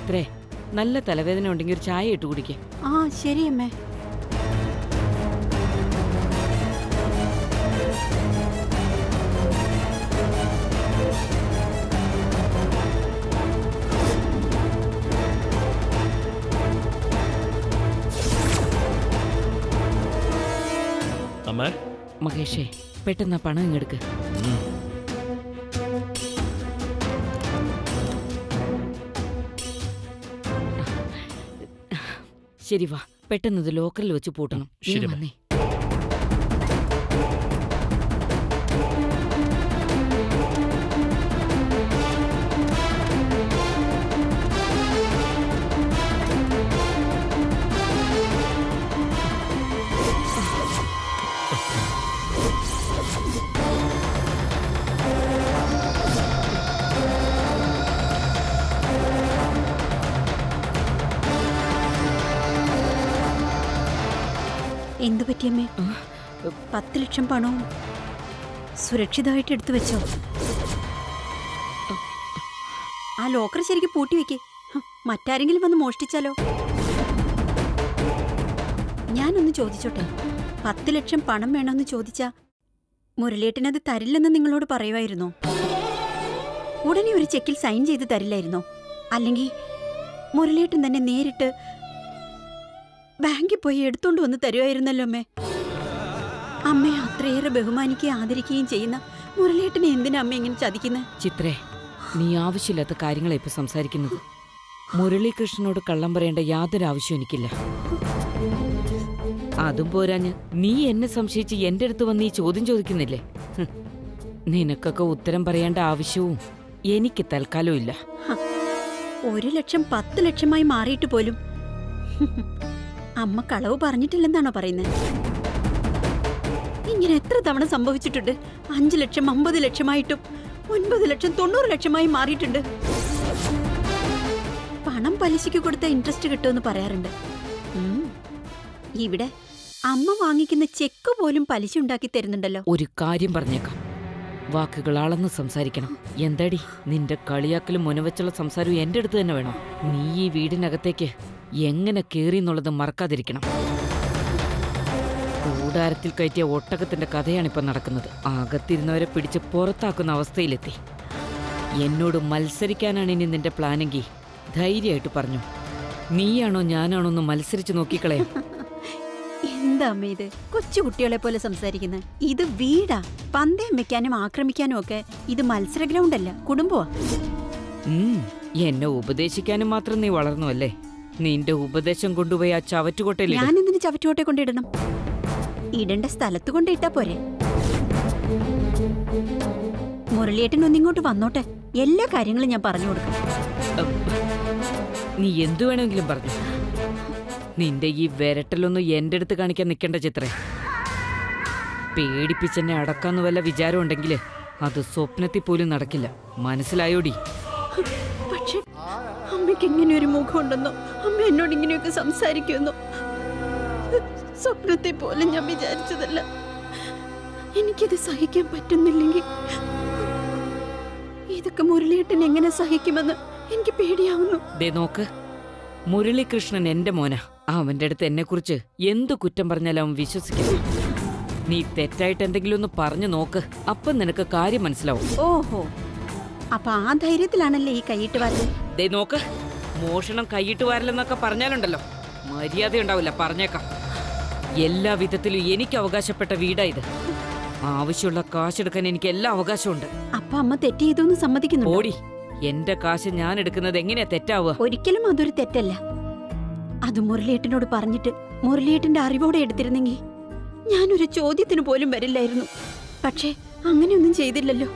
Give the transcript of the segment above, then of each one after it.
ചിത്രേ, നല്ല തലവേദന ഉണ്ടെങ്കിൽ ഒരു ചായ ഇട്ട് കുടിക്കേ. ആ ശരി അമ്മേ. മഹേഷേ, പെട്ടെന്ന് പണം ഇങ്ങെടുക്ക്. ശരി വാ, പെട്ടെന്ന് ഇത് ലോക്കറിൽ വെച്ച് പൂട്ടണം. വന്നേ. എന്തു പറ്റിയമ്മേ? 10 ലക്ഷം പണവും സുരക്ഷിതമായിട്ട് എടുത്തു വെച്ചോ? ആ ലോക്കർ ശരിക്കും പൂട്ടി വെക്കേ. മറ്റാരെങ്കിലും വന്ന് മോഷ്ടിച്ചാലോ? ഞാനൊന്ന് ചോദിച്ചോട്ടെ, 10 ലക്ഷം പണം വേണമെന്ന് ചോദിച്ചാ മുരളിയേട്ടനത് തരില്ലെന്ന് നിങ്ങളോട് പറയുമായിരുന്നോ? ഉടനെ ഒരു ചെക്കിൽ സൈൻ ചെയ്ത് തരില്ലായിരുന്നോ? അല്ലെങ്കിൽ മുരളിയേട്ടൻ തന്നെ നേരിട്ട് ബാങ്കിൽ പോയി എടുത്തോണ്ട് വന്ന് തരുമായിരുന്നല്ലോ അമ്മേ. അമ്മയെ അത്രയേറെ ബഹുമാനിക്കുകയും ആദരിക്കുകയും ചെയ്യുന്ന മുരളിയേട്ടനെ എന്തിനാ അമ്മ ഇങ്ങനെ ചതിക്കുന്നത്? ചിത്രേ, നീ ആവശ്യമില്ലാത്ത കാര്യങ്ങളെ ഇപ്പൊ സംസാരിക്കുന്നത്. മുരളീകൃഷ്ണനോട് കള്ളം പറയേണ്ട യാതൊരു ആവശ്യവും എനിക്കില്ല. അതും പോരാഞ്ഞ് നീ എന്നെ സംശയിച്ച് എന്റെ അടുത്ത് വന്ന് ഈ ചോദ്യം ചോദിക്കുന്നില്ലേ? നിനക്കൊക്കെ ഉത്തരം പറയേണ്ട ആവശ്യവും എനിക്ക് തൽക്കാലം ഇല്ല. 1 ലക്ഷം 10 ലക്ഷമായി മാറിയിട്ട് പോലും അമ്മ കളവ് പറഞ്ഞിട്ടില്ലെന്നാണോ പറയുന്നത്? ഇങ്ങനെ എത്ര തവണ സംഭവിച്ചിട്ടുണ്ട്? 5 ലക്ഷം 50 ലക്ഷമായിട്ടും 9 ലക്ഷം 90 ലക്ഷമായി മാറിയിട്ടുണ്ട്. പണം പലിശയ്ക്ക് കൊടുത്ത ഇൻട്രസ്റ്റ് കിട്ടുമെന്ന് പറയാറുണ്ട്. ഇവിടെ അമ്മ വാങ്ങിക്കുന്ന ചെക്ക് പോലും പലിശ ഉണ്ടാക്കി തരുന്നുണ്ടല്ലോ. ഒരു കാര്യം പറഞ്ഞേക്കാം, വാക്കുകൾ അളന്ന് സംസാരിക്കണം. എന്താടി നിന്റെ കളിയാക്കലും മുനവച്ചുള്ള സംസാരവും എന്റെ അടുത്ത് തന്നെ വേണം. നീ ഈ വീടിനകത്തേക്ക് എങ്ങനെ കേറി എന്നുള്ളത് മറക്കാതിരിക്കണം. കൂടാരത്തിൽ കയറ്റിയ ഒട്ടകത്തിന്റെ കഥയാണിപ്പോ നടക്കുന്നത്. അകത്തിരുന്നവരെ പിടിച്ച് പുറത്താക്കുന്ന അവസ്ഥയിലെത്തി. എന്നോട് മത്സരിക്കാനാണ് ഇനി നിന്റെ പ്ലാനെങ്കിൽ ധൈര്യമായിട്ട് പറഞ്ഞു. നീയാണോ ഞാനാണോ ഒന്ന് മത്സരിച്ച് നോക്കിക്കളയാം. എന്താ അമ്മ ഇത്? കൊച്ചുകുട്ടികളെ പോലെ സംസാരിക്കുന്നത്. ഇത് വീടാ. പന്തയം വെക്കാനും ആക്രമിക്കാനും ഒക്കെ ഇത് മത്സര ഗ്രൗണ്ട് അല്ല, കുടുംബമാ. എന്നെ ഉപദേശിക്കാനും മാത്രം നീ വളർന്നു അല്ലേ? നിന്റെ ഉപദേശം കൊണ്ടുപോയി ആ ചവറ്റുകൊട്ടയിൽ. ഞാൻ എന്തിനു ചവറ്റുകൊട്ടെ കൊണ്ടിടണം? ഇടേണ്ട സ്ഥലത്ത് കൊണ്ടിട്ടാ പോരെ. മുരളിയേട്ടൻ ഒന്നിങ്ങോട്ട് വന്നോട്ടെ, എല്ലാ കാര്യങ്ങളും ഞാൻ പറഞ്ഞു കൊടുക്കാം. നീ എന്തു വേണമെങ്കിലും പറഞ്ഞു. നിന്റെ ഈ വിരട്ടലൊന്നും എന്റെ അടുത്ത് കാണിക്കാൻ നിൽക്കേണ്ട ചിത്രേ. പേടിപ്പിച്ചെന്നെ അടക്കാന്ന് വല്ല വിചാരം ഉണ്ടെങ്കിൽ അത് സ്വപ്നത്തിൽ പോലും നടക്കില്ല. മനസ്സിലായോടി? പക്ഷെ അമ്മയ്ക്ക് ഇങ്ങനെ ഒരു മുഖം ഉണ്ടെന്നോ, അമ്മ എന്നോട് ഇങ്ങനെയൊക്കെ സംസാരിക്കുമെന്നോ സ്വപ്നത്തെ പോലും ഞാൻ വിചാരിച്ചതല്ല. എനിക്കിത് സഹിക്കാൻ പറ്റുന്നില്ലെങ്കിൽ ഇതൊക്കെ മുരളിയേട്ടൻ എങ്ങനെ സഹിക്കുമെന്ന് എനിക്ക് പേടിയാവുന്നു. ദേ നോക്ക്, മുരളീകൃഷ്ണൻ എന്റെ മോനാ. അവന്റെ അടുത്ത് എന്നെ കുറിച്ച് എന്തു കുറ്റം പറഞ്ഞാലും അവൻ വിശ്വസിക്കുന്നു. നീ തെറ്റായിട്ട് എന്തെങ്കിലും ഒന്ന് പറഞ്ഞു നോക്ക്, അപ്പം നിനക്ക് കാര്യം മനസ്സിലാവും. ഓഹോ, അപ്പൊ ആ ധൈര്യത്തിലാണല്ലേ ഈ കൈയിട്ട് വാരൽ? ദേ നോക്ക്, മോഷണം കൈയിട്ട് വാരലെന്നൊക്കെ പറഞ്ഞാലുണ്ടല്ലോ മര്യാദ ഉണ്ടാവില്ല, പറഞ്ഞേക്കാം. എല്ലാ വിധത്തിലും എനിക്ക് അവകാശപ്പെട്ട വീടാ ഇത്. ആവശ്യമുള്ള കാശെടുക്കാൻ എനിക്ക് എല്ലാ അവകാശമുണ്ട്. അപ്പൊ അമ്മ തെറ്റ് ചെയ്തൊന്നും സമ്മതിക്കുന്നു? ഓടി, എന്റെ കാശ് ഞാൻ എടുക്കുന്നത് എങ്ങനെയാ തെറ്റാവുക? ഒരിക്കലും അതൊരു തെറ്റല്ല. അത് മുരളിയേട്ടനോട് പറഞ്ഞിട്ട് മുരളിയേട്ടന്റെ അറിവോടെ എടുത്തിരുന്നെങ്കിൽ ഞാനൊരു ചോദ്യത്തിന് പോലും വരില്ലായിരുന്നു. പക്ഷേ അങ്ങനെയൊന്നും ചെയ്തില്ലല്ലോ.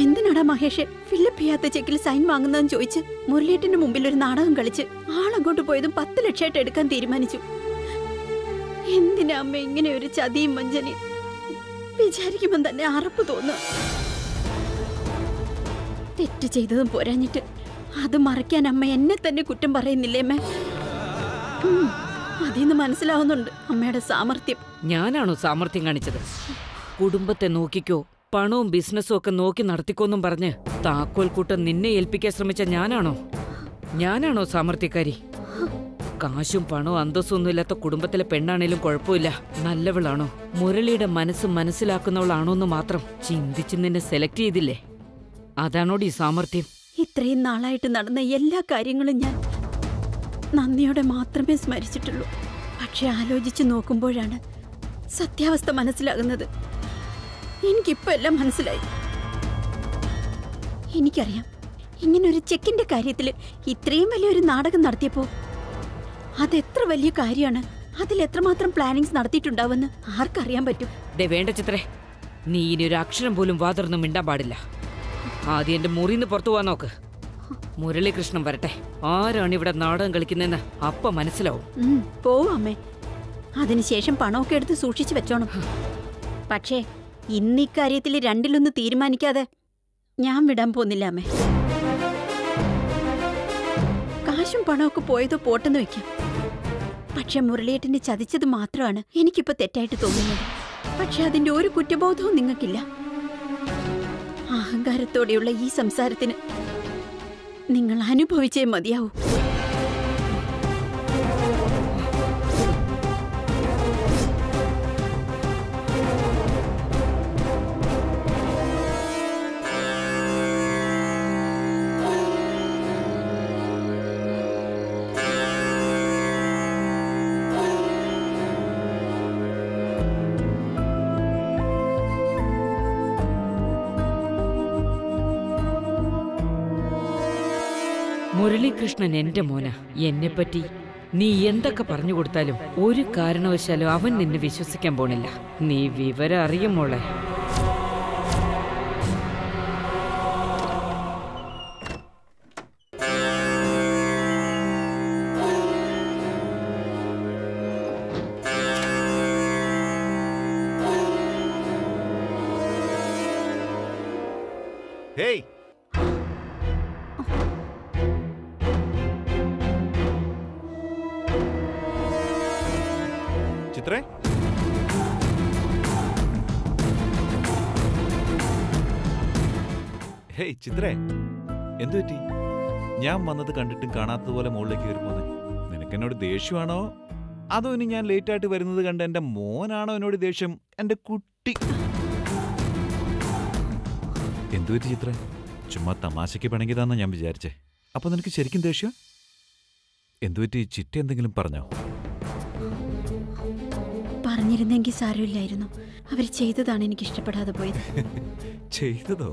എന്തിനാടാ മഹേഷ് ഫില്ലപ്പ് ചെയ്യാത്ത ചെക്കിൽ സൈൻ വാങ്ങുന്നതെന്ന് ചോദിച്ച് മുരളിയേട്ടന്റെ മുമ്പിൽ ഒരു നാടകം കളിച്ച് ആളങ്ങോട്ട് പോയതും 10 ലക്ഷമായിട്ട് എടുക്കാൻ തീരുമാനിച്ചു. എന്തിനാ അമ്മ ഇങ്ങനെ ഒരു ചതിയും വഞ്ചനയും? വിചാരിക്കുമ്പോൾ തന്നെ അറപ്പ് തോന്നുക. തെറ്റ് ചെയ്തതും പോരാഞ്ഞിട്ട് അത് മറയ്ക്കാൻ അമ്മ എന്നെ തന്നെ കുറ്റം പറയുന്നില്ലേ അമ്മ? അതിന്ന് മനസ്സിലാവുന്നുണ്ട് അമ്മയുടെ സാമർത്ഥ്യം. ഞാനാണോ സാമർത്ഥ്യം കാണിച്ചത്? കുടുംബത്തെ നോക്കിക്കോ, പണവും ബിസിനസ്സും ഒക്കെ നോക്കി നടത്തിക്കോന്നും പറഞ്ഞ് താക്കോൽ കൂട്ടം നിന്നെ ഏൽപ്പിക്കാൻ ശ്രമിച്ച ഞാനാണോ? ഞാനാണോ സാമർത്ഥ്യക്കാരി? കാശും പണവും അന്തസ്സൊന്നും ഇല്ലാത്ത കുടുംബത്തിലെ പെണ്ണാണേലും കുഴപ്പമില്ല. നല്ലവളാണോ, മുരളിയുടെ മനസ്സ് മനസ്സിലാക്കുന്നവളാണോന്ന് മാത്രം ചിന്തിച്ച് നിന്നെ സെലക്ട് ചെയ്തില്ലേ? അതാണോടി സാമർത്ഥ്യം? ഇത്രയും നാളായിട്ട് നടന്ന എല്ലാ കാര്യങ്ങളും ഞാൻ നന്ദിയോടെ മാത്രമേ സ്മരിച്ചിട്ടുള്ളൂ. പക്ഷെ ആലോചിച്ച് നോക്കുമ്പോഴാണ് സത്യാവസ്ഥ മനസ്സിലാകുന്നത്. എനിക്കിപ്പോ എല്ലാം മനസ്സിലായി. എനിക്കറിയാം, ഇങ്ങനൊരു ചെക്കിന്റെ കാര്യത്തിൽ ഇത്രയും വലിയൊരു നാടകം നടത്തിയപ്പോ അതെത്ര വലിയ കാര്യമാണ്, അതിലെത്രമാത്രം പ്ലാനിങ്സ് നടത്തിയിട്ടുണ്ടാവുമെന്ന് ആർക്കറിയാൻ പറ്റും? വേണ്ട ചിത്രേ, നീ ഇനി ഒരു അക്ഷരം പോലും വാതുറന്ന് മിണ്ടാൻ പാടില്ല. ആദ്യം എന്റെ മുറിന്ന് പുറത്തു പോവാൻ നോക്ക്. മുരളീകൃഷ്ണൻ വരട്ടെ, ആരാണ് ഇവിടെ നാടകം കളിക്കുന്നതെന്ന് അപ്പ മനസ്സിലാവും. പോവും അമ്മേ. അതിനുശേഷം പണമൊക്കെ എടുത്ത് സൂക്ഷിച്ചു വെച്ചോണം. പക്ഷേ ഇന്നിക്കാര്യത്തിൽ രണ്ടിലൊന്ന് തീരുമാനിക്കാതെ ഞാൻ വിടാൻ പോകുന്നില്ല അമ്മേ. കാശും പണമൊക്കെ പോയതോ പോട്ടെന്ന് വെക്കാം. പക്ഷെ മുരളിയേട്ടനെ ചതിച്ചത് മാത്രമാണ് എനിക്കിപ്പോ തെറ്റായിട്ട് തോന്നുന്നത്. പക്ഷെ അതിന്റെ ഒരു കുറ്റബോധവും നിങ്ങൾക്കില്ല. അഹങ്കാരത്തോടെയുള്ള ഈ സംസാരത്തിന് നിങ്ങൾ അനുഭവിച്ചേ മതിയാവൂ. മുരളീകൃഷ്ണൻ എന്റെ മോന. എന്നെപ്പറ്റി നീ എന്തൊക്കെ പറഞ്ഞു കൊടുത്താലും ഒരു കാരണവശാലും അവൻ നിന്നെ വിശ്വസിക്കാൻ പോണില്ല. നീ വിവരം അറിയും മോളെ. ഹേയ്, ചിത്രേ, ഹേയ് ചിത്രേ, എന്തു പറ്റി? ഞാൻ വന്നത് കണ്ടിട്ടും കാണാത്തതുപോലെ മുകളിലേക്ക് കയറി പോന്നെ. നിനക്കെന്നോട് ദേഷ്യമാണോ, അതോ ഇനി ഞാൻ ലേറ്റായിട്ട് വരുന്നത് കണ്ട് എന്റെ മോനാണോ എന്നോട് ദേഷ്യം? എന്റെ കുട്ടി എന്തു പറ്റി ചിത്രേ? ചുമ്മാ തമാശയ്ക്ക് പിണങ്ങിയതാന്നാ ഞാൻ വിചാരിച്ചേ. അപ്പൊ നിനക്ക് ശരിക്കും ദേഷ്യം? എന്തു പറ്റി? ചിറ്റ എന്തെങ്കിലും പറഞ്ഞോ? പറഞ്ഞിരുന്നെങ്കിൽ സാരമില്ലായിരുന്നു. അവർ ചെയ്തതാണ് എനിക്ക് ഇഷ്ടപ്പെടാതെ പോയത്. ചെയ്തതോ?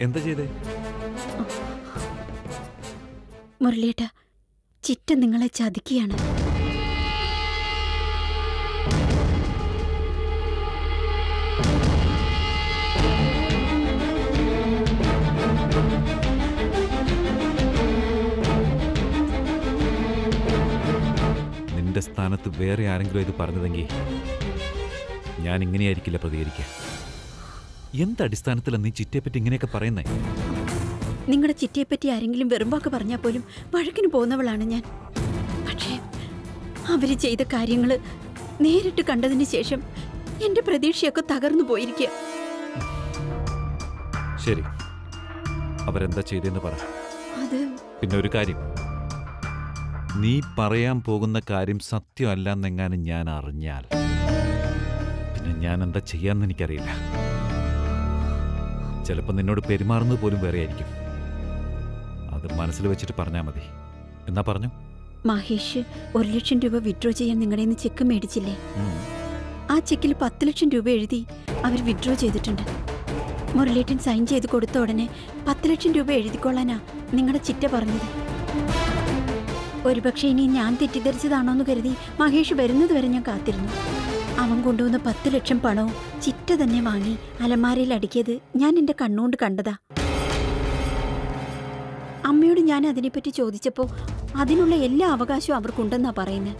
എന്താ ചെയ്തേ? മുരളിയേട്ട, ചിറ്റ നിങ്ങളെ ചതിക്കുകയാണ്. നിന്റെ സ്ഥാനത്ത് വേറെ ആരെങ്കിലും ഇത് പറഞ്ഞതെങ്കിൽ ഞാൻ ഇങ്ങനെയായിരിക്കില്ല പ്രതികരിക്കുക. എന്തടിസ്ഥാനത്തിലാണ് നീ ചിറ്റയെപ്പറ്റി ഇങ്ങനെയൊക്കെ പറയുന്നേ? നിങ്ങളുടെ ചിറ്റയെപ്പറ്റി ആരെങ്കിലും വെറുമ്പാക്ക് പറഞ്ഞാൽ പോലും വഴക്കിന് പോകുന്നവളാണ് ഞാൻ. പക്ഷേ അവര് ചെയ്ത കാര്യങ്ങള് നേരിട്ട് കണ്ടതിന് ശേഷം എന്റെ പ്രതീക്ഷയൊക്കെ തകർന്നു പോയിരിക്കുക. ശരി, അവരെന്താ ചെയ്തെന്ന് പറ. അത് പിന്നെ ഒരു കാര്യം, നീ പറയാൻ പോകുന്ന കാര്യം സത്യമല്ലെന്നെങ്ങാനും ഞാൻ അറിഞ്ഞാൽ പിന്നെ ഞാൻ എന്താ ചെയ്യാന്ന് എനിക്കറിയില്ല. ചിലപ്പോൾ നിന്നോട് പെരുമാറുന്നത് പോലും വേറെ ആയിരിക്കും. അത് മനസ്സിൽ വെച്ചിട്ട് പറഞ്ഞാൽ മതി. എന്നാ പറഞ്ഞു. മഹേഷ് 1 ലക്ഷം രൂപ വിഡ്രോ ചെയ്യാൻ നിങ്ങളുടെ നിന്ന് ചെക്ക് മേടിച്ചില്ലേ? ആ ചെക്കിൽ 10 ലക്ഷം രൂപ എഴുതി അവർ വിഡ്രോ ചെയ്തിട്ടുണ്ട്. മുരളീട്ടൻ സൈൻ ചെയ്ത് കൊടുത്ത ഉടനെ 10 ലക്ഷം രൂപ എഴുതിക്കൊള്ളാനാ നിങ്ങളുടെ ചിറ്റ പറഞ്ഞത്. ഒരുപക്ഷെ ഇനി ഞാൻ തെറ്റിദ്ധരിച്ചതാണോന്ന് കരുതി മഹേഷ് വരുന്നത് വരെ ഞാൻ കാത്തിരുന്നു. അവൻ കൊണ്ടുവന്ന 10 ലക്ഷം പണവും ചിറ്റ തന്നെ വാങ്ങി അലമാരയിൽ അടുക്കിയത് ഞാൻ എൻ്റെ കണ്ണുകൊണ്ട് കണ്ടതാ. അമ്മയോട് ഞാൻ അതിനെപ്പറ്റി ചോദിച്ചപ്പോൾ അതിനുള്ള എല്ലാ അവകാശവും അവർക്കുണ്ടെന്നാ പറയുന്നത്.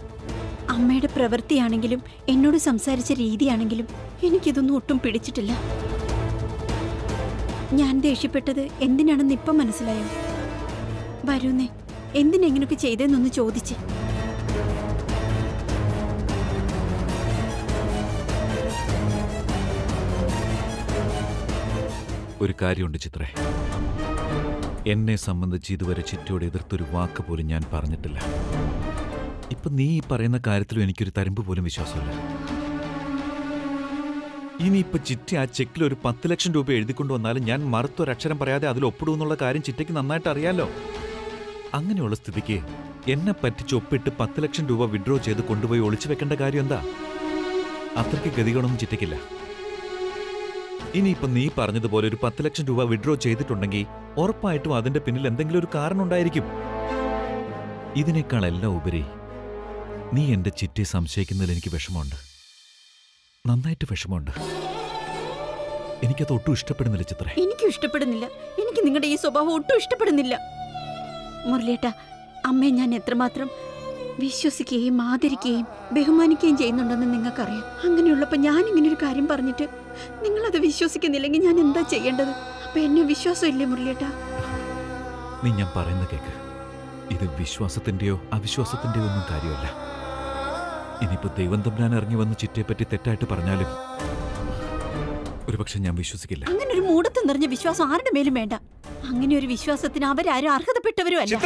അമ്മയുടെ പ്രവൃത്തിയാണെങ്കിലും എന്നോട് സംസാരിച്ച രീതിയാണെങ്കിലും എനിക്കിതൊന്നും ഒട്ടും പിടിച്ചിട്ടില്ല. ഞാൻ ദേഷ്യപ്പെട്ടത് എന്തിനാണെന്ന് ഇപ്പം മനസ്സിലായോ? വരൂന്നേ, എന്തിനെങ്ങനെയൊക്കെ ചെയ്തെന്നൊന്ന് ചോദിച്ച്. ഒരു കാര്യമുണ്ട് ചിത്രേ, എന്നെ സംബന്ധിച്ച് ഇതുവരെ ചിറ്റയോട് എതിർത്തൊരു വാക്ക് പോലും ഞാൻ പറഞ്ഞിട്ടില്ല. ഇപ്പൊ നീ ഈ പറയുന്ന കാര്യത്തിലും എനിക്കൊരു തരിമ്പ് പോലും വിശ്വാസമില്ല. ഇനിയിപ്പൊ ചിറ്റ ആ ചെക്കിൽ ഒരു 10 ലക്ഷം രൂപ എഴുതിക്കൊണ്ടു വന്നാലും ഞാൻ മറുത്തൊരക്ഷരം പറയാതെ അതിൽ ഒപ്പിടുമെന്നുള്ള കാര്യം ചിറ്റയ്ക്ക് നന്നായിട്ട് അറിയാലോ. അങ്ങനെയുള്ള സ്ഥിതിക്ക് എന്നെ പറ്റിച്ച് ഒപ്പിട്ട് 10 ലക്ഷം രൂപ വിഡ്രോ ചെയ്ത് കൊണ്ടുപോയി ഒളിച്ചു വെക്കേണ്ട കാര്യം എന്താ? അത്രയ്ക്ക് ഗതികളൊന്നും ചിറ്റയ്ക്കില്ല. ഇനിയിപ്പം നീ പറഞ്ഞതുപോലെ ഒരു 10 ലക്ഷം രൂപ വിഡ്രോ ചെയ്തിട്ടുണ്ടെങ്കിൽ ഉറപ്പായിട്ടും അതിന്റെ പിന്നിൽ എന്തെങ്കിലും ഒരു കാരണം ഉണ്ടായിരിക്കും. ഇതിനേക്കാളെല്ലാം ഉപരി നീ എന്റെ ചിറ്റയെ സംശയിക്കുന്നതിൽ എനിക്ക് വിഷമമുണ്ട്, നന്നായിട്ട് വിഷമമുണ്ട്. എനിക്കത് ഒട്ടും ഇഷ്ടപ്പെടുന്നില്ല ചിത്രേ. എനിക്കും ഇഷ്ടപ്പെടുന്നില്ല. എനിക്ക് നിങ്ങളുടെ ഈ സ്വഭാവം ഒട്ടും ഇഷ്ടപ്പെടുന്നില്ല. മുരളിയേട്ടാ, അമ്മയെ ഞാൻ എത്രമാത്രം വിശ്വസിക്കുകയും ആദരിക്കുകയും ബഹുമാനിക്കുകയും ചെയ്യുന്നുണ്ടെന്ന് നിങ്ങൾക്കറിയാം. അങ്ങനെയുള്ളപ്പോൾ ഞാൻ ഇങ്ങനെ ഒരു കാര്യം പറഞ്ഞിട്ട് നിങ്ങളത് വിശ്വസിക്കുന്നില്ലെങ്കിൽ ഞാൻ എന്താ ചെയ്യേണ്ടത്? അപ്പൊ എന്നെ വിശ്വാസം ഇല്ലേ മുരളിയേട്ടാ? നീ ഞാൻ പറയുന്ന കേക്ക്. ഇത് വിശ്വാസത്തിന്റെയോ അവിശ്വാസത്തിന്റെയോ ഒന്നും കാര്യമല്ല. ഇനിയിപ്പോ ദൈവം തമ്പുരാൻ ഇറങ്ങി വന്ന് ചിറ്റയെപ്പറ്റി തെറ്റായിട്ട് പറഞ്ഞാലും ഒരുപക്ഷെ ഞാൻ വിശ്വസിക്കില്ല. അങ്ങനെ ഒരു മൂടത്ത് നിറഞ്ഞ വിശ്വാസം ആരുടെ മേലും വേണ്ട. അങ്ങനെ ഒരു വിശ്വാസത്തിന് അവരാരും അർഹതപ്പെട്ടവരും അല്ല.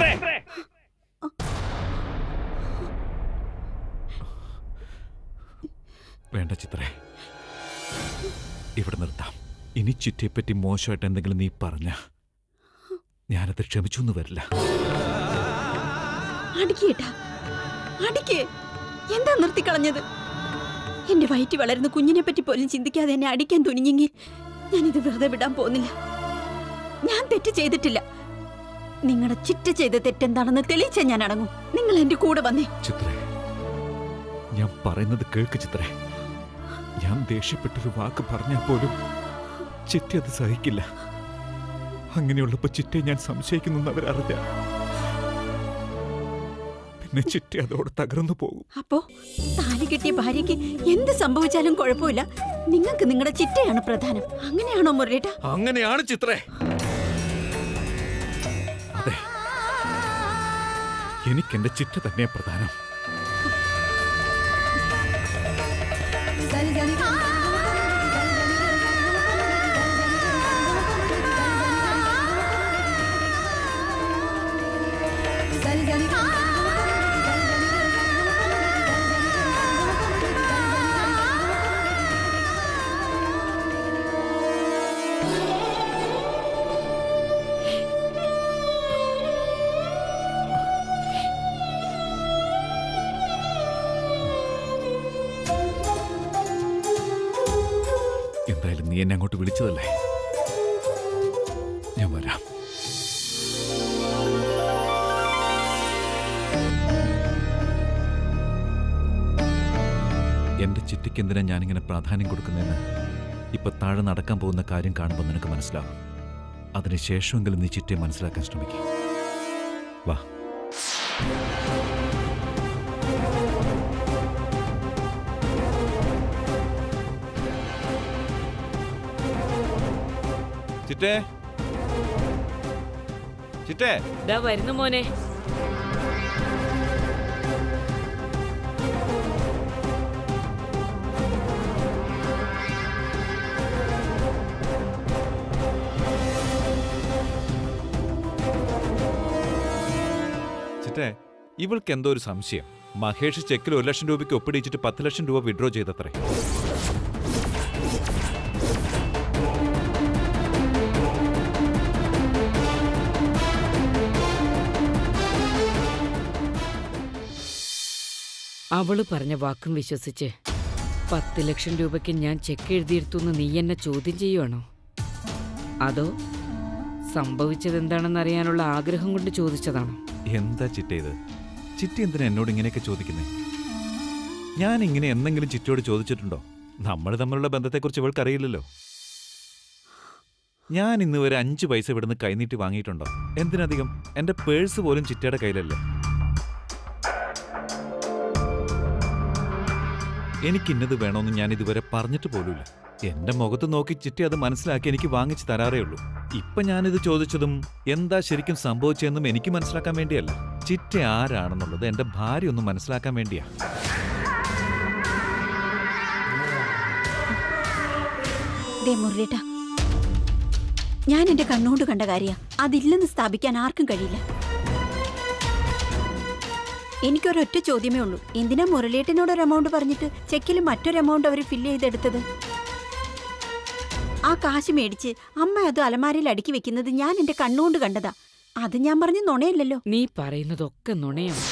വേണ്ട ചിത്രേ, ഇവിടെ നിർത്താം. ഇനി ചിറ്റയെപ്പറ്റി മോശമായിട്ട് എന്തെങ്കിലും നീ പറഞ്ഞ ഞാനത് ക്ഷമിച്ചൊന്നും വരില്ല. എന്താ നിർത്തിക്കളഞ്ഞത്? എന്റെ വയറ്റി വളരുന്ന കുഞ്ഞിനെ പറ്റി പോലും ചിന്തിക്കാതെ എന്നെ അടിക്കാൻ തുനിഞ്ഞെങ്കിൽ ഞാനിത് വെറുതെ വിടാൻ പോകുന്നില്ല. ഞാൻ തെറ്റ് ചെയ്തിട്ടില്ല. നിങ്ങളുടെ ചിറ്റ ചെയ്ത തെറ്റെന്താണെന്ന് തെളിയിച്ചാൽ ഞാൻ അടങ്ങും. നിങ്ങൾ എന്റെ കൂടെ വന്നേ. ചിത്രേ, ഞാൻ പറയുന്നത് കേൾക്ക് ചിത്രേ. ഞാൻ ദേഷ്യപ്പെട്ടൊരു വാക്ക് പറഞ്ഞാൽ പോലും ചിറ്റ അത് സഹിക്കില്ല. അങ്ങനെയുള്ളപ്പോ ചിറ്റയെ ഞാൻ സംശയിക്കുന്നു അവരറിഞ്ഞ പിന്നെ ചിറ്റ അതോടെ തകർന്നു പോകും. അപ്പോ താലി കെട്ടിയ ഭാര്യയ്ക്ക് എന്ത് സംഭവിച്ചാലും കുഴപ്പമില്ല, നിങ്ങൾക്ക് നിങ്ങളുടെ ചിറ്റയാണ് പ്രധാനം. അങ്ങനെയാണോ മുരളിയേട്ടാ? അങ്ങനെയാണ് ചിത്രേ. അതെ, എനിക്കെന്റെ ചിറ്റ തന്നെ പ്രധാനം. എന്തായാലും നീ എന്നെ അങ്ങോട്ട് വിളിച്ചതല്ലേ, ഞാൻ വരാം. എന്റെ ചിറ്റയ്ക്ക് എന്തിനാ ഞാനിങ്ങനെ പ്രാധാന്യം കൊടുക്കുന്നതെന്ന് ഇപ്പൊ താഴെ നടക്കാൻ പോകുന്ന കാര്യം കാണുമ്പോൾ നിനക്ക് മനസ്സിലാവും. അതിനുശേഷമെങ്കിലും നീ ചിറ്റയെ മനസ്സിലാക്കാൻ ശ്രമിക്കും. വാ. ചിറ്റേ, ചിറ്റേ, ദാ വരുന്നു മോനെ. ചിറ്റേ, ഇവൾക്ക് എന്തോ ഒരു സംശയം. മഹേഷ് ചെക്കിൽ 1 ലക്ഷം രൂപയ്ക്ക് ഒപ്പിടിച്ചിട്ട് 10 ലക്ഷം രൂപ വിഡ്രോ ചെയ്തത്രേ. അവള് പറഞ്ഞ വാക്കും വിശ്വസിച്ച് 10 ലക്ഷം രൂപയ്ക്ക് ഞാൻ ചെക്ക് എഴുതിയെടുത്തുന്ന് നീ എന്നെ ചോദ്യം ചെയ്യുവാണോ? അതോ സംഭവിച്ചതെന്താണെന്ന് അറിയാനുള്ള ആഗ്രഹം കൊണ്ട് ചോദിച്ചതാണോ? എന്താ ചിറ്റ ഇത്? ചിറ്റ എന്തിനാ എന്നോട് ഇങ്ങനെയൊക്കെ ചോദിക്കുന്നേ? ഞാൻ ഇങ്ങനെ എന്തെങ്കിലും ചിറ്റയോട് ചോദിച്ചിട്ടുണ്ടോ? നമ്മൾ തമ്മിലുള്ള ബന്ധത്തെക്കുറിച്ച് ഇവൾക്കറിയില്ലല്ലോ. ഞാൻ ഇന്ന് വരെ 5 പൈസ ഇവിടുന്ന് കൈനീട്ടി വാങ്ങിയിട്ടുണ്ടോ? എന്തിനധികം എന്റെ പേഴ്സ് പോലും ചിറ്റയുടെ കയ്യിലല്ലേ. എനിക്കിന്നത് വേണമെന്ന് ഞാൻ ഇതുവരെ പറഞ്ഞിട്ട് പോലുമില്ല. എന്റെ മുഖത്ത് നോക്കി ചിറ്റ അത് മനസ്സിലാക്കി എനിക്ക് വാങ്ങിച്ചു തരാറേ ഉള്ളൂ. ഇപ്പൊ ഞാനിത് ചോദിച്ചതും എന്താ ശരിക്കും സംഭവിച്ചതെന്നും എനിക്ക് മനസ്സിലാക്കാൻ വേണ്ടിയല്ല, ചിറ്റ ആരാണെന്നുള്ളത് എന്റെ ഭാര്യ ഒന്ന് മനസ്സിലാക്കാൻ വേണ്ടിയാ. മുരളിയേട്ടാ, ഞാൻ എന്റെ കണ്ണുകൊണ്ട് കണ്ട കാര്യ. അതില്ലെന്ന് സ്ഥാപിക്കാൻ ആർക്കും കഴിയില്ല. എനിക്കൊരൊറ്റ ചോദ്യമേ ഉള്ളൂ. എന്തിനാ മുരളിയേട്ടനോട് ഒരു എമൗണ്ട് പറഞ്ഞിട്ട് ചെക്കിൽ മറ്റൊരു എമൗണ്ട് അവർ ഫില്ല് ചെയ്തെടുത്തത്? ആ കാശ് മേടിച്ച് അമ്മ അത് അലമാരയിൽ അടുക്കി വെക്കുന്നത് ഞാൻ എന്റെ കണ്ണുകൊണ്ട് കണ്ടതാ. അത് ഞാൻ പറഞ്ഞ നുണയല്ലല്ലോ. നീ പറയുന്നതൊക്കെ നുണയാണ്.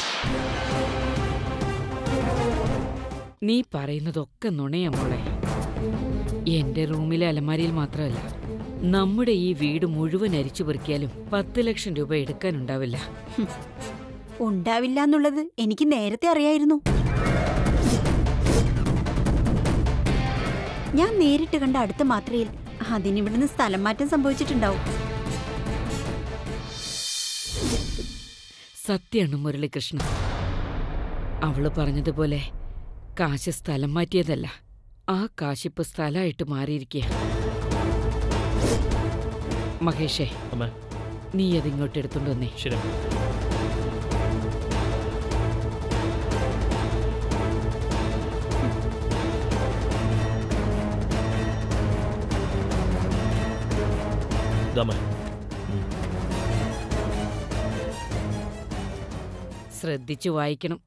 നീ പറയുന്നതൊക്കെ നുണയാ മോളെ. എന്റെ റൂമിലെ അലമാരിയിൽ മാത്രമല്ല, നമ്മുടെ ഈ വീട് മുഴുവൻ അരിച്ചു പെറുക്കിയാലും 10 ലക്ഷം രൂപ എടുക്കാനുണ്ടാവില്ല. ഉണ്ടാവില്ല എന്നുള്ളത് എനിക്ക് നേരത്തെ അറിയായിരുന്നു. ഞാൻ നേരിട്ട് കണ്ട അടുത്ത മാത്രയിൽ അതിനിവിടുന്ന് സ്ഥലം മാറ്റം സംഭവിച്ചിട്ടുണ്ടാവും. സത്യാണ് മുരളികൃഷ്ണ. അവള് പറഞ്ഞതുപോലെ കാശ് സ്ഥലം മാറ്റിയതല്ല, ആ കാശിപ്പ് സ്ഥലമായിട്ട് മാറിയിരിക്കുക. മഹേഷേ, നീ അതിങ്ങോട്ട് എടുത്തോണ്ട് വന്നേ. ശരി. ശ്രദ്ധിച്ചു വായിക്കണം.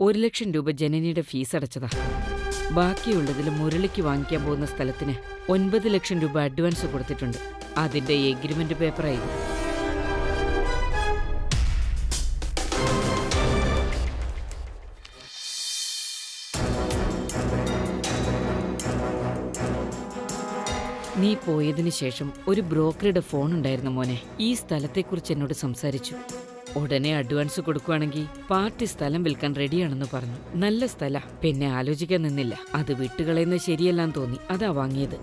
ഒരു ലക്ഷം രൂപ ജനനിയുടെ ഫീസ് അടച്ചതാ. ബാക്കിയുള്ളതിൽ മുരളിക്ക് വാങ്ങിക്കാൻ പോകുന്ന സ്ഥലത്തിന് 9 ലക്ഷം രൂപ അഡ്വാൻസ് കൊടുത്തിട്ടുണ്ട്. അതിന്റെ എഗ്രിമെന്റ് പേപ്പറായിരുന്നു. നീ പോയതിനു ശേഷം ഒരു ബ്രോക്കറുടെ ഫോൺ ഉണ്ടായിരുന്നു മോനെ. ഈ സ്ഥലത്തെക്കുറിച്ച് എന്നോട് സംസാരിച്ചു. ഉടനെ അഡ്വാൻസ് കൊടുക്കുവാണെങ്കിൽ പാർട്ടി സ്ഥലം വിൽക്കാൻ റെഡിയാണെന്ന് പറഞ്ഞു. നല്ല സ്ഥല. പിന്നെ ആലോചിക്കാൻ നിന്നില്ല. അത് വിട്ടുകളയുന്നത് ശരിയല്ലാന്ന് തോന്നി. അതാ വാങ്ങിയത്.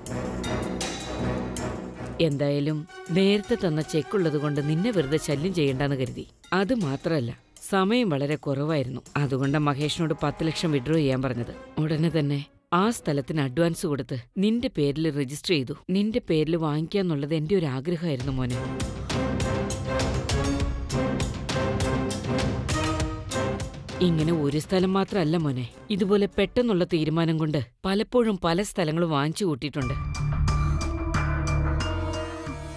എന്തായാലും നേരത്തെ തന്ന ചെക്കുള്ളത് കൊണ്ട് നിന്നെ വെറുതെ ശല്യം ചെയ്യണ്ടെന്ന് കരുതി. അത് മാത്രമല്ല, സമയം വളരെ കുറവായിരുന്നു. അതുകൊണ്ട് മഹേഷിനോട് 10 ലക്ഷം വിഡ്രോ ചെയ്യാൻ പറഞ്ഞത്. ഉടനെ തന്നെ ആ സ്ഥലത്തിന് അഡ്വാൻസ് കൊടുത്ത് നിന്റെ പേരിൽ രജിസ്റ്റർ ചെയ്തു. നിന്റെ പേരിൽ വാങ്ങിക്കാന്നുള്ളത് എന്റെ ഒരു ആഗ്രഹമായിരുന്നു മോനെ. ഇങ്ങനെ ഒരു സ്ഥലം മാത്രമല്ല മോനെ, ഇതുപോലെ പെട്ടെന്നുള്ള തീരുമാനം കൊണ്ട് പലപ്പോഴും പല സ്ഥലങ്ങളും വാങ്ങിച്ചു കൂട്ടിയിട്ടുണ്ട്.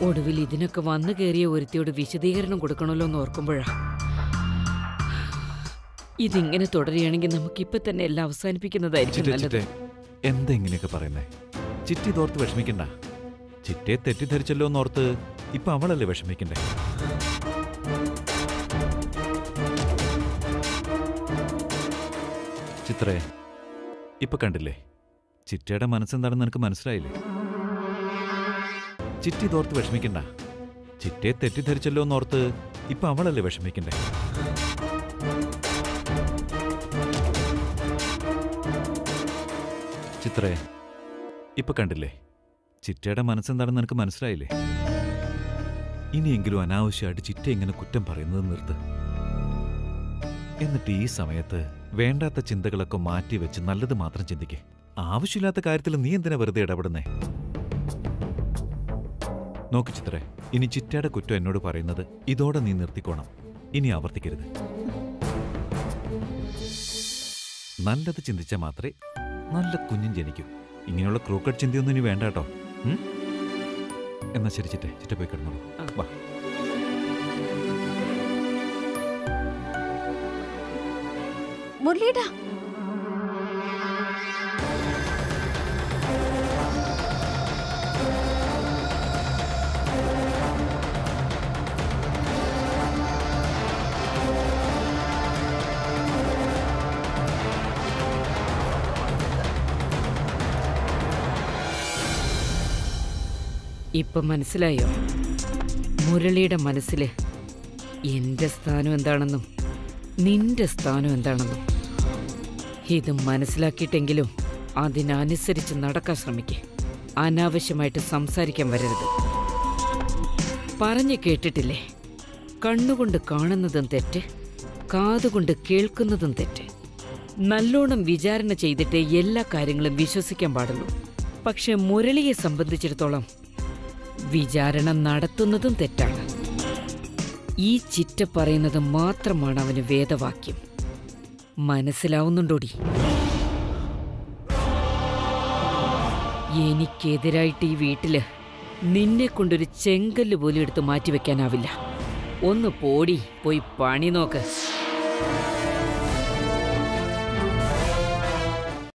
ഒടുവിൽ ഇതിനൊക്കെ വന്നു കയറിയ ഒരുത്തിയോട് വിശദീകരണം കൊടുക്കണമല്ലോ എന്ന് ഓർക്കുമ്പോഴാ, ഇതിങ്ങനെ തുടരുകയാണെങ്കിൽ നമുക്കിപ്പൊ തന്നെ എല്ലാം അവസാനിപ്പിക്കുന്നതായിരിക്കും നല്ലത്. എന്താ ഇങ്ങനെയൊക്കെ പറയുന്നേ? ചിറ്റി തോർത്ത് വിഷമിക്കണ്ട. ചിറ്റയെ തെറ്റിദ്ധരിച്ചല്ലോ എന്നോർത്ത് ഇപ്പൊ അവളല്ലേ വിഷമിക്കണ്ടേ? ചിത്രേ, ഇപ്പൊ കണ്ടില്ലേ ചിറ്റയുടെ മനസ്സെന്താണെന്ന് നിനക്ക് മനസ്സിലായില്ലേ? ചിറ്റി തോർത്ത് വിഷമിക്കണ്ട. ചിറ്റയെ തെറ്റിദ്ധരിച്ചല്ലോ എന്നോർത്ത് ഇപ്പൊ അവളല്ലേ വിഷമിക്കണ്ടേ? ചിത്രേ, ഇപ്പൊ കണ്ടില്ലേ ചിറ്റയുടെ മനസ്സെന്താണെന്ന് നിനക്ക് മനസ്സിലായില്ലേ? ഇനിയെങ്കിലും അനാവശ്യമായിട്ട് ചിറ്റ ഇങ്ങനെ കുറ്റം പറയുന്നത് നിർത്ത്. എന്നിട്ട് ഈ സമയത്ത് വേണ്ടാത്ത ചിന്തകളൊക്കെ മാറ്റി വെച്ച് നല്ലത് മാത്രം ചിന്തിക്കേ. ആവശ്യമില്ലാത്ത കാര്യത്തിൽ നീ എന്തിനാ വെറുതെ ഇടപെടുന്നേ? നോക്ക് ചിത്രേ, ഇനി ചിറ്റയുടെ കുറ്റം എന്നോട് പറയുന്നത് ഇതോടെ നീ നിർത്തിക്കോണം. ഇനി ആവർത്തിക്കരുത്. നല്ലത് ചിന്തിച്ചാൽ മാത്രമേ നല്ല കുഞ്ഞും ജനിക്കൂ. ഇങ്ങനെയുള്ള ക്രൂക്കറ്റ് ചിന്തയൊന്നും ഇനി വേണ്ട കേട്ടോ. എന്നാ ശരി ചിറ്റേ, ചിറ്റ പോയി കിടന്നോളൂ. വാ. മുരളിയേട്ടാ, ഇപ്പൊ മനസ്സിലായോ മുരളിയുടെ മനസ്സില് എന്റെ സ്ഥാനം എന്താണെന്നും നിന്റെ സ്ഥാനം എന്താണെന്നും? ഇത് മനസ്സിലാക്കിയിട്ടെങ്കിലും അതിനനുസരിച്ച് നടക്കാൻ ശ്രമിക്കേ. അനാവശ്യമായിട്ട് സംസാരിക്കാൻ വരരുത്. പറഞ്ഞു കേട്ടിട്ടില്ലേ, കണ്ണുകൊണ്ട് കാണുന്നതും തെറ്റ്, കാതുകൊണ്ട് കേൾക്കുന്നതും തെറ്റ്. നല്ലോണം വിചാരണ ചെയ്തിട്ട് എല്ലാ കാര്യങ്ങളും വിശ്വസിക്കാൻ പാടുള്ളൂ. പക്ഷെ മുരളിയെ സംബന്ധിച്ചിടത്തോളം വിചാരണ നടത്തുന്നതും തെറ്റാണ്. ഈ ചിറ്റ പറയുന്നത് മാത്രമാണ് അവന് വേദവാക്യം. മനസ്സിലാവുന്നുണ്ടോടി? എനിക്കെതിരായിട്ട് ഈ വീട്ടില് നിന്നെ കൊണ്ടൊരു ചെങ്കല്ല് പോലും എടുത്ത് മാറ്റിവെക്കാനാവില്ല. ഒന്ന് പോടി, പോയി പണി നോക്ക്.